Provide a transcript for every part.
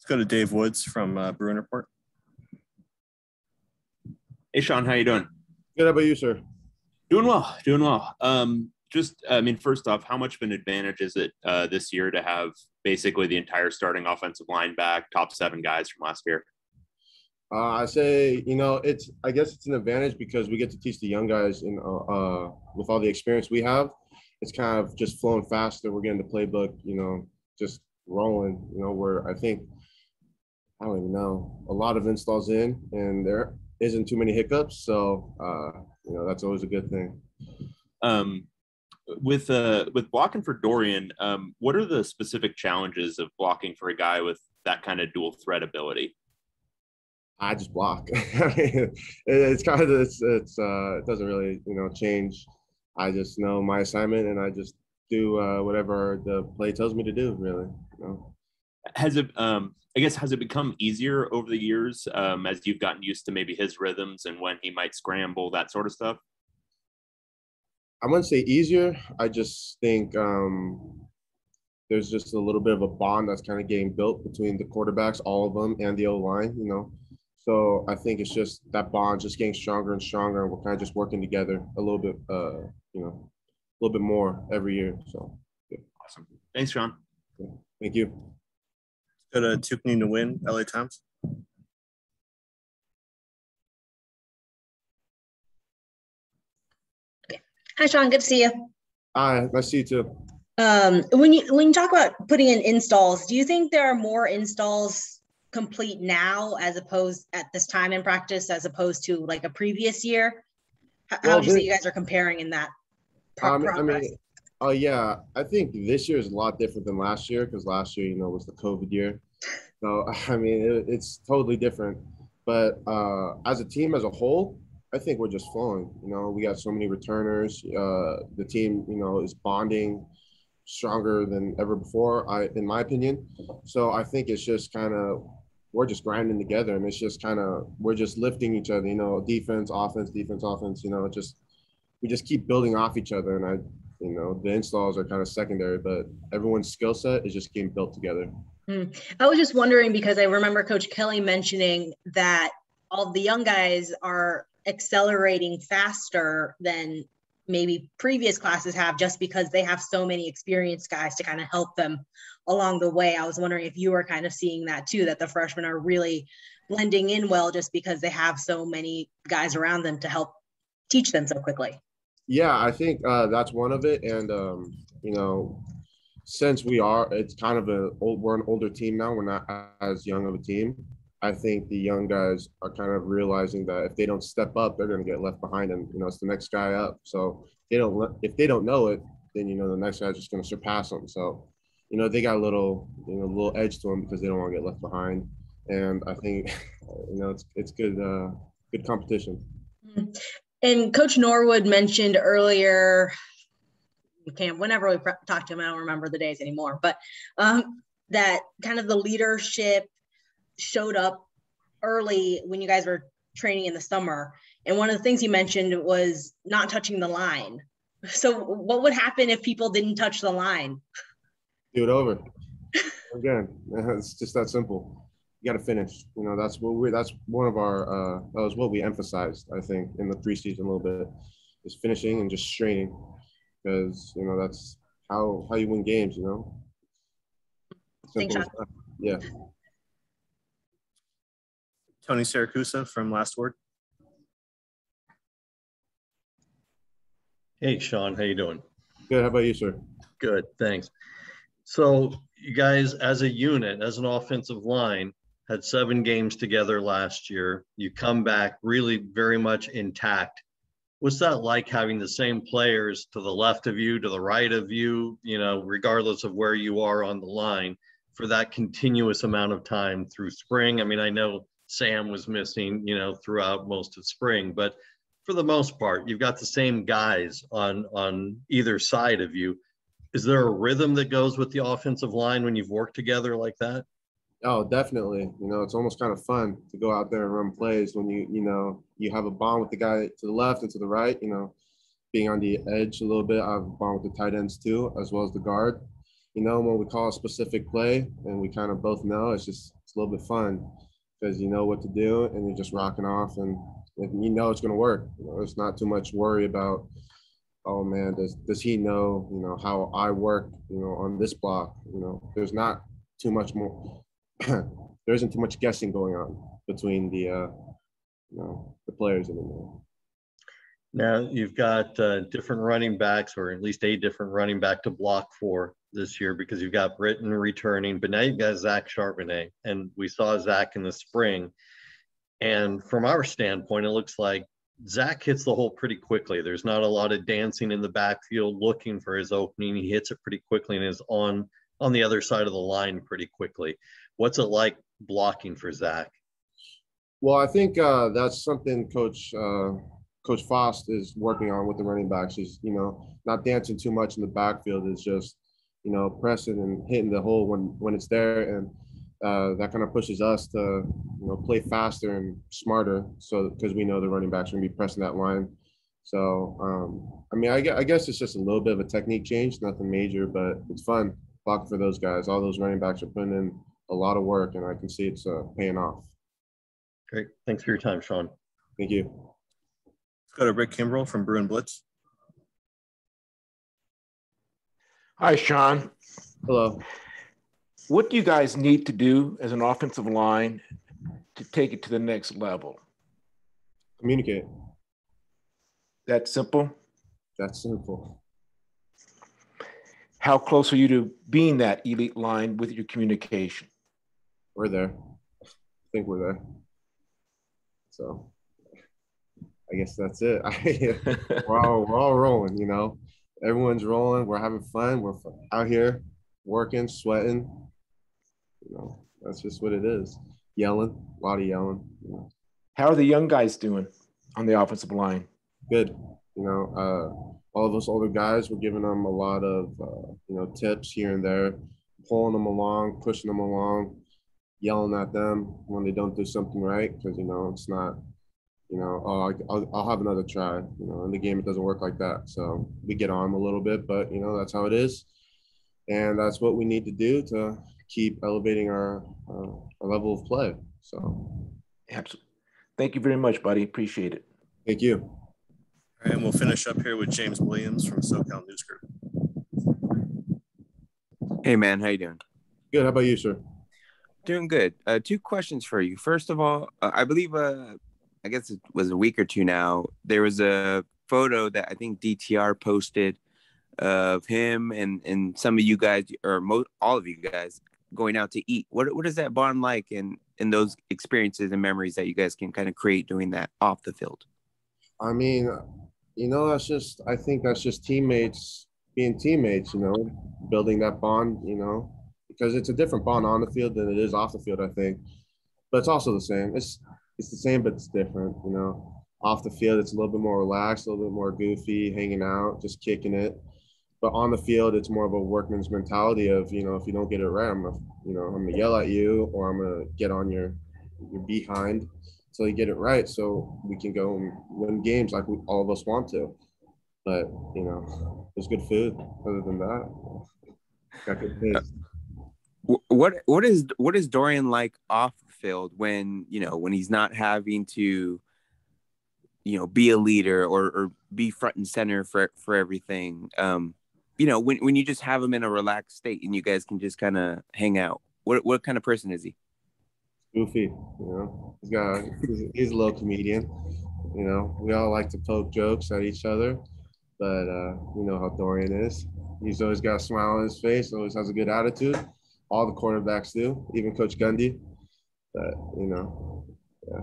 go to Dave Woods from Bruin Report. Hey, Sean, how you doing? Good. How about you, sir? Doing well. First off, how much of an advantage is it this year to have basically the entire starting offensive line back, top 7 guys from last year? I say, I guess it's an advantage because we get to teach the young guys with all the experience we have. It's kind of just flowing faster. We're getting the playbook, just rolling, where I think, I don't even know, a lot of installs in and there isn't too many hiccups. So, that's always a good thing. With blocking for Dorian, what are the specific challenges of blocking for a guy with that kind of dual threat ability? I just block. It's kind of it doesn't really change. I just know my assignment and I just do whatever the play tells me to do. Really, Has it become easier over the years as you've gotten used to maybe his rhythms and when he might scramble, that sort of stuff? I wouldn't say easier. I just think there's just a little bit of a bond that's kind of getting built between the quarterbacks, all of them, and the O-line, So I think it's just that bond just getting stronger and stronger, and we're kind of just working together a little bit, a little bit more every year. So, yeah. Awesome. Thanks, Sean. Yeah. Thank you. Go to Tukney to win, LA Times. Hi, Sean. Good to see you. Hi, nice to see you too. When you talk about putting in installs, do you think there are more installs complete now as opposed at this time in practice as opposed to like a previous year? How would you say you guys are comparing in that progress? Yeah, I think this year is a lot different than last year because last year, was the COVID year. So, it's totally different. But as a team as a whole, I think we're just flowing. We got so many returners. The team, is bonding stronger than ever before, in my opinion. So I think it's just kind of we're just grinding together, and it's just kind of we're just lifting each other. Defense, offense, defense, offense. We just keep building off each other, and the installs are kind of secondary, but everyone's skill set is just getting built together. I was just wondering because I remember Coach Kelly mentioning that all the young guys are accelerating faster than maybe previous classes have just because they have so many experienced guys to kind of help them along the way. I was wondering if you were kind of seeing that too, that the freshmen are really blending in well just because they have so many guys around them to help teach them so quickly. Yeah, I think that's one of it. And, since it's kind of we're an older team now, we're not as young of a team. I think the young guys are kind of realizing that if they don't step up, they're going to get left behind, and it's the next guy up. So if they don't know it, then the next guy's just going to surpass them. So they got a little edge to them because they don't want to get left behind. And I think it's good competition. And Coach Norwood mentioned earlier, whenever we talk to him, I don't remember the days anymore, but that kind of the leadership showed up early when you guys were training in the summer. And one of the things you mentioned was not touching the line. So what would happen if people didn't touch the line? Do it over. Again, it's just that simple. You got to finish. That's one of our, that was what we emphasized, I think, in the preseason a little bit, is finishing and just straining. Because, that's how you win games, Simple. Thanks, Sean. Yeah. Tony Siracusa from Last Word. Hey, Sean, how you doing? Good. How about you, sir? Good, thanks. So you guys, as a unit, as an offensive line, had 7 games together last year. You come back really very much intact. What's that like having the same players to the left of you, to the right of you, regardless of where you are on the line for that continuous amount of time through spring? I know Sam was missing, throughout most of spring, but for the most part, you've got the same guys on either side of you. Is there a rhythm that goes with the offensive line when you've worked together like that? Oh, definitely. It's almost kind of fun to go out there and run plays when you have a bond with the guy to the left and to the right, being on the edge a little bit. I have a bond with the tight ends too, as well as the guard. when we call a specific play and we kind of both know, it's a little bit fun because you know what to do and you're just rocking off and you know it's going to work. It's not too much worry about, oh man, does he know, how I work, on this block. There's not too much more. There isn't too much guessing going on between the players anymore. Now you've got different running backs, or at least a different running back to block for this year, because you've got Britton returning, but now you've got Zach Charbonnet, and we saw Zach in the spring. And from our standpoint, it looks like Zach hits the hole pretty quickly. There's not a lot of dancing in the backfield looking for his opening. He hits it pretty quickly and is on the other side of the line pretty quickly. What's it like blocking for Zach? Well, I think that's something Coach Fost is working on with the running backs. Is not dancing too much in the backfield. It's just pressing and hitting the hole when it's there, and that kind of pushes us to play faster and smarter. So because we know the running backs are going to be pressing that line. So I guess it's just a little bit of a technique change, nothing major, but it's fun blocking for those guys. All those running backs are putting in a lot of work, and I can see it's paying off. Great. Thanks for your time, Sean. Thank you. Let's go to Rick Kimbrell from Bruin Blitz. Hi, Sean. Hello. What do you guys need to do as an offensive line to take it to the next level? Communicate. That simple? That's simple. How close are you to being that elite line with your communication? We're there. I think we're there. So I guess that's it. We're all rolling, Everyone's rolling. We're having fun. We're out here working, sweating. That's just what it is. Yelling, a lot of yelling. How are the young guys doing on the offensive line? Good. All of us older guys, we're giving them a lot of, tips here and there, pulling them along, pushing them along, yelling at them when they don't do something right. Because, it's not, oh, I'll have another try. In the game, it doesn't work like that. So we get on 'em a little bit, but, that's how it is. And that's what we need to do to keep elevating our level of play. So, Absolutely. Thank you very much, buddy. Appreciate it. thank you. All right, and we'll finish up here with James Williams from Socal News Group. Hey, man. How you doing? Good. How about you, sir? Doing good. Two questions for you. First of all, I believe, I guess it was a week or two now, there was a photo that I think DTR posted of him and some of you guys, or all of you guys, going out to eat. What is that bond like in those experiences and memories that you guys can kind of create doing that off the field? I mean, I think that's just teammates being teammates, building that bond, because it's a different bond on the field than it is off the field, I think. But it's also the same. It's the same, but it's different, Off the field, it's a little bit more relaxed, a little bit more goofy, hanging out, just kicking it. But on the field, it's more of a workman's mentality of, if you don't get it right, I'm gonna yell at you, or I'm gonna get on your behind until you get it right, so we can go and win games like all of us want to. But there's good food. Other than that, got good taste. What is Dorian like off the field when he's not having to be a leader or be front and center for everything? When you just have him in a relaxed state and you guys can just kind of hang out, what kind of person is he? Goofy, he's a little comedian. We all like to poke jokes at each other, but you know how Dorian is. He's always got a smile on his face, always has a good attitude. All the quarterbacks do, even Coach Gundy. But yeah.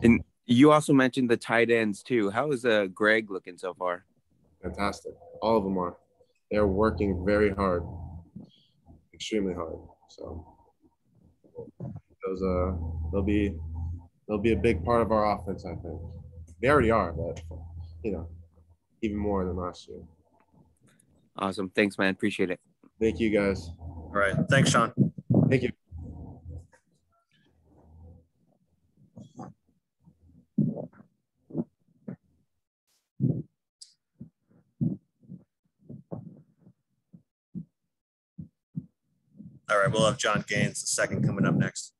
And you also mentioned the tight ends too. How is Greg looking so far? Fantastic. All of them are. They're working very hard, extremely hard. So they'll be a big part of our offense, I think. They already are, but even more than last year. Awesome. Thanks, man. Appreciate it. Thank you, guys. All right. Thanks, Sean. Thank you. All right, we'll have John Gaines, the second, coming up next.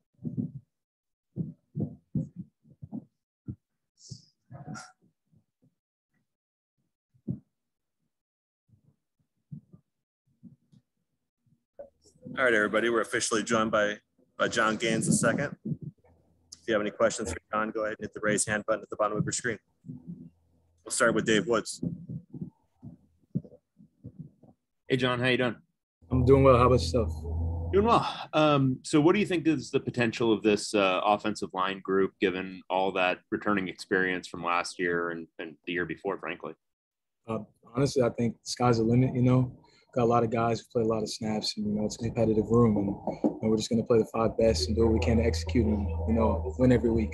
All right, everybody, we're officially joined by John Gaines the second. If you have any questions for John, go ahead and hit the raise hand button at the bottom of your screen. We'll start with Dave Woods. Hey, John, how you doing? I'm doing well. How about yourself? Doing well. So what do you think is the potential of this offensive line group, given all that returning experience from last year and the year before, frankly? Honestly, I think the sky's the limit, Got a lot of guys who play a lot of snaps, and, it's a competitive room. And we're just going to play the 5 best and do what we can to execute and, win every week.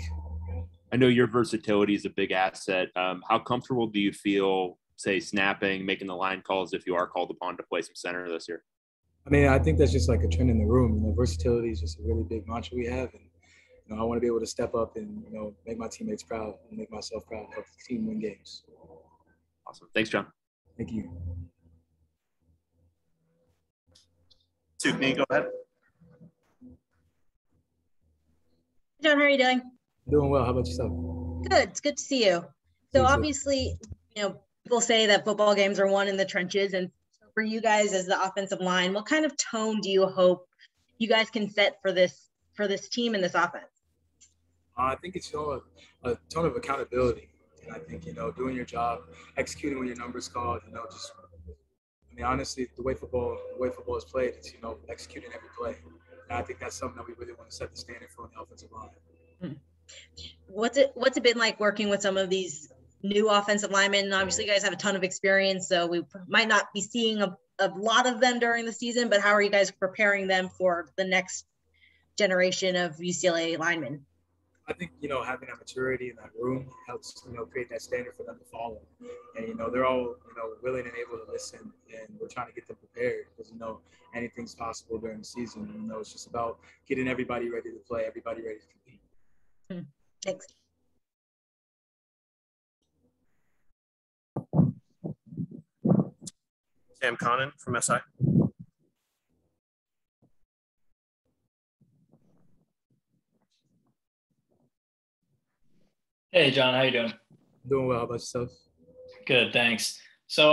I know your versatility is a big asset. How comfortable do you feel, say, snapping, making the line calls if you are called upon to play some center this year? I mean, I think that's just like a trend in the room. Versatility is just a really big mantra we have. And, I want to be able to step up and, make my teammates proud and make myself proud and help the team win games. Awesome. Thanks, John. Thank you. Tukney, go ahead. John, how are you doing? Doing well. How about yourself? Good. It's good to see you. So obviously, people say that football games are won in the trenches. And so for you guys as the offensive line, what kind of tone do you hope you guys can set for this team and this offense? I think it's a tone of accountability. And I think, doing your job, executing when your number's called, honestly, the way football is played, it's, executing every play. And I think that's something that we really want to set the standard for on the offensive line. What's it been like working with some of these new offensive linemen? Obviously, you guys have a ton of experience, so we might not be seeing a lot of them during the season, but how are you guys preparing them for the next generation of UCLA linemen? I think, having that maturity in that room helps, create that standard for them to follow. And, they're all, willing and able to listen, and we're trying to get them prepared because, anything's possible during the season. It's just about getting everybody ready to play, everybody ready to compete. Thanks. Sam Connon from SI. Hey, John, how you doing? Doing well. How about yourself? Good, thanks. So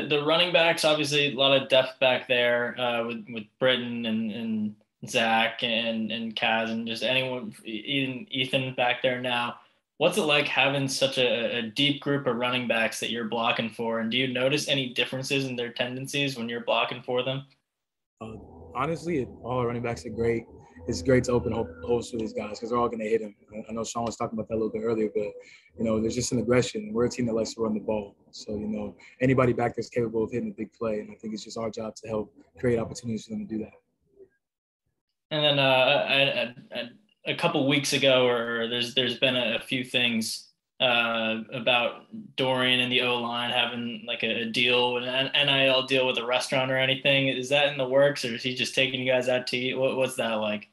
the running backs, obviously a lot of depth back there with Britton and Zach and Kaz and just anyone, even Ethan back there now. What's it like having such a deep group of running backs that you're blocking for? And do you notice any differences in their tendencies when you're blocking for them? Honestly, all our running backs are great. It's great to open holes for these guys because they're all going to hit him. I know Sean was talking about that a little bit earlier, but, there's just an aggression. We're a team that likes to run the ball. So, anybody back there's capable of hitting a big play, and I think it's just our job to help create opportunities for them to do that. And then a couple weeks ago, or there's been a few things about Dorian and the O-line having like a deal, an NIL deal with a restaurant or anything. Is that in the works, or is he just taking you guys out to eat? What's that like?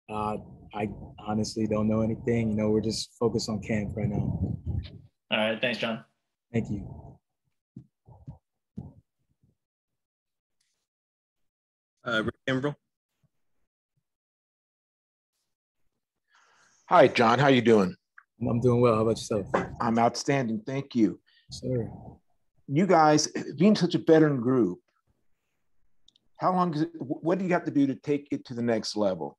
I honestly don't know anything. We're just focused on camp right now. All right. Thanks, John. Thank you. Rick Kimbrell. Hi, John. How you doing? I'm doing well. How about yourself? I'm outstanding. Thank you. Sir. You guys, being such a veteran group, what do you have to do to take it to the next level?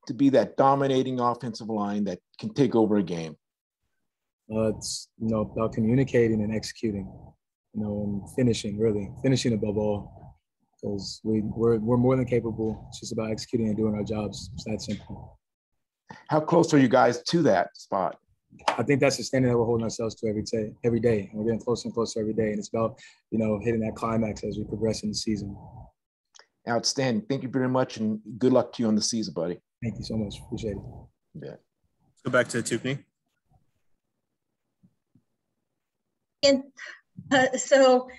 To be that dominating offensive line that can take over a game? It's, about communicating and executing, and finishing above all, because we're more than capable. It's just about executing and doing our jobs. It's that simple. How close are you guys to that spot? I think that's the standard that we're holding ourselves to every day. And we're getting closer and closer every day. And it's about, hitting that climax as we progress in the season. Outstanding. Thank you very much, and good luck to you on the season, buddy. Thank you so much. Appreciate it. Yeah. Let's go back to Tukney. And so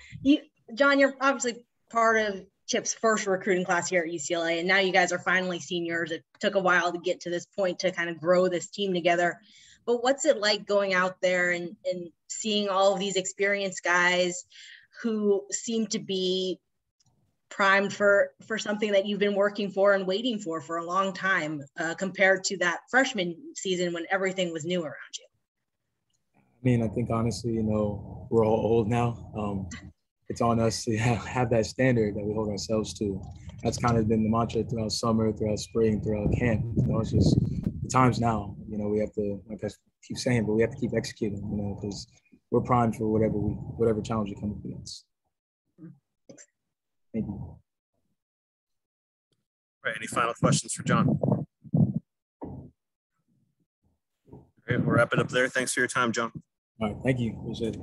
John, you're obviously part of Chip's first recruiting class here at UCLA, and now you guys are finally seniors. It took a while to get to this point to kind of grow this team together. But what's it like going out there and seeing all of these experienced guys who seem to be primed for something that you've been working for and waiting for a long time, compared to that freshman season when everything was new around you? I mean, I think honestly, you know, we're all old now. It's on us to have that standard that we hold ourselves to. That's kind of been the mantra throughout summer, throughout spring, throughout camp. You know, it's just the times now. You know, we have to, like I keep saying, but we have to keep executing. You know, because we're primed for whatever challenge we come up against. Thank you. All right, any final questions for John? All right, we'll wrap it up there. Thanks for your time, John. All right, thank you. Appreciate it.